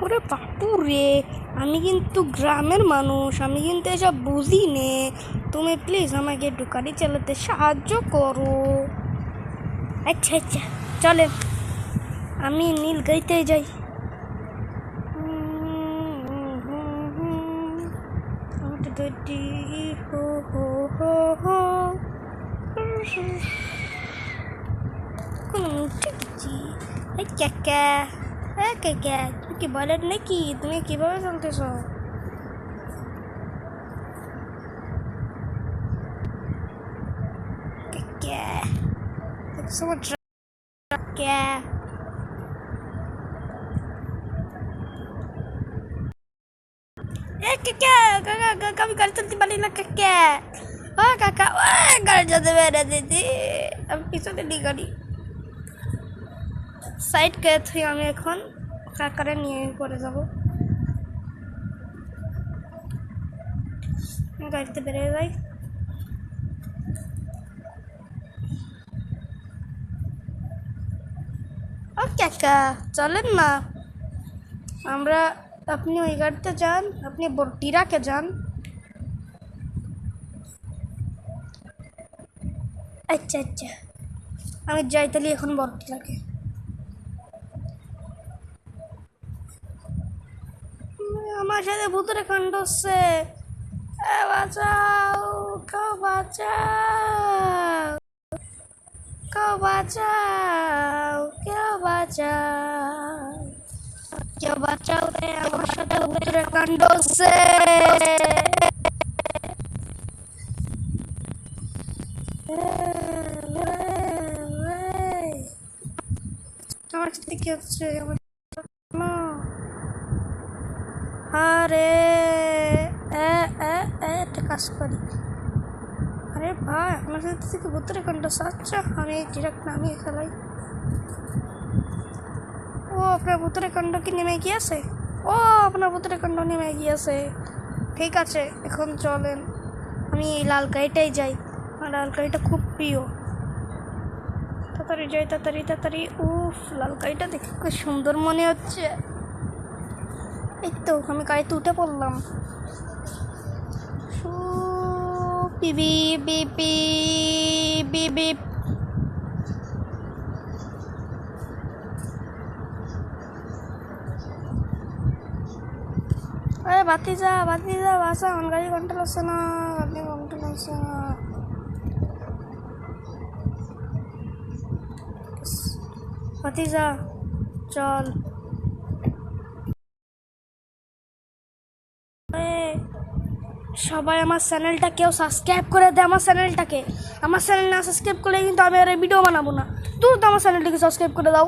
ওরে বাপু রে, আমি কিন্তু গ্রামের মানুষ, আমি কিন্তু এসব বুঝি নে। তুমি প্লিজ আমাকে একটু গাড়ি চালাতে সাহায্য করো। আচ্ছা আচ্ছা, চলে আমি নীল গাড়িতে যাই। তুমি কি বলেন নাকি? তুমি কিভাবে চলতেছ? আমি গাড়ি চলতে পারি না কাকা। ও কাকা, ও গাড়ি চলতে বেড়ে দিদি, আমি পিছনে নি গাড়ি সাইড করে থুই। আমি এখন কাকারে নিয়ে করে যাব। গাড়িতে বেরিয়ে যাই। ও কাকা, চলেন না আমরা, আপনি ওই গাড়িতে যান, আপনি বটিরাকে যান। আচ্ছা আচ্ছা, আমি যাই তাহলে এখন বটিরাকে। আমার সাথে ভূতের কাণ্ড হচ্ছে, বাঁচাও, কেউ বাঁচাও, কেউ বাঁচাও, কেউ বাঁচাও, কেউ বাঁচাও রে, আমার সাথে ভূতের কাণ্ড হচ্ছে। আমার সাথে কি হচ্ছে? আরে একটা কাজ করি। আরে ভাই, আমার সাথে থেকে ভূতের কাণ্ড। আচ্ছা, আমি ডিরেক্ট নামিয়ে ফেলাই। ও আপনার ভূতের কাণ্ড কি নেমে গিয়েছে? ও আপনার ভূতের কাণ্ড নেমে গিয়েছে। ঠিক আছে, এখন চলেন আমি এই লাল গাড়িটাই যাই। আমার লাল গাড়িটা খুব প্রিয়। তাড়াতাড়ি যাই, তাড়াতাড়ি তাড়াতাড়ি। উফ, লাল গাড়িটা দেখে খুব সুন্দর মনে হচ্ছে। এই তো আমি গাড়িতে উঠে পড়লাম। বিবি বিপি বিবি। আরে ভাতিজা ভাতিজা, বাসা আমার গাড়ি কন্ট্রোল হচ্ছে না, গাড়ি কন্ট্রোল হচ্ছে না। ভাতিজা চল। সবাই আমার চ্যানেলটা কেউ সাবস্ক্রাইব করে দে। আমার চ্যানেলটাকে, আমার চ্যানেল না সাবস্ক্রাইব করলে কিন্তু আমি আর ভিডিও বানাবো না। তুই তো আমার চ্যানেলটাকে সাবস্ক্রাইব করে দাও।